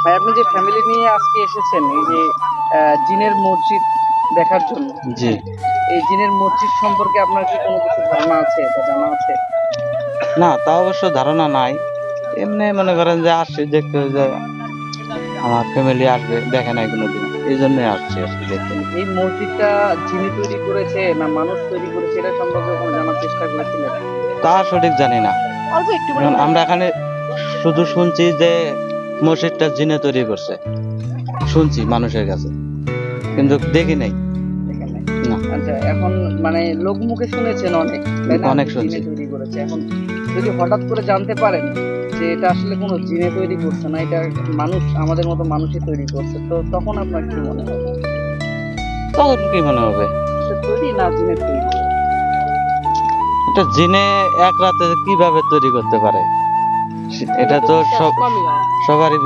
ভাই আপনি যে ফ্যামিলি নিয়ে আজকে এসেছেন এই যে জিনের মসজিদ দেখার জন্য, জি। হ্যাঁ, এই জিনের মসজিদ সম্পর্কে আপনার কি কোনো কিছু ধারণা আছে বা জানা আছে? না, তা অবশ্য ধারণা নাই। এমনি মনে করেন যে আসছি দেখতে, যে আমার ফ্যামিলি আসবে, দেখে নাই কোনোদিন। এইজন্যই আসছি আরকি দেখতে। এই মসজিদটা জিনি তৈরি করেছে না মানুষ তৈরি করেছে এটা সম্পর্কে কোনো জানার চেষ্টা করেছিলেন? তা সঠিক জানি না। অল্প একটু করে এখন বলুন। আমরা এখানে শুধু শুনছি যে মসজিদটা জিনে তৈরি করছে। শুনছি মানুষের কাছে, কিন্তু দেখি নাই। দেখেন নাই। না, আচ্ছা, এখন মানে লোকমুখে শুনেছেন অনেক, তাই না, অনেক যে জিনে শুনছি। তৈরি করেছে। এখন যদি হঠাৎ করে জানতে পারেন যে এটা আসলে কোনো জিনে তৈরি করছে না, এটা মানুষ, আমাদের মতো মানুষই তৈরি করছে, তো তখন আপনার কি মনে হবে? তখন কি মনে হবে? এটা তৈরি না জিনের তৈরি? এটা জিনে এক রাতে কিভাবে তৈরি করতে পারে? এটা এটা তো তো বিশ্বাস কমই হয়। সবারই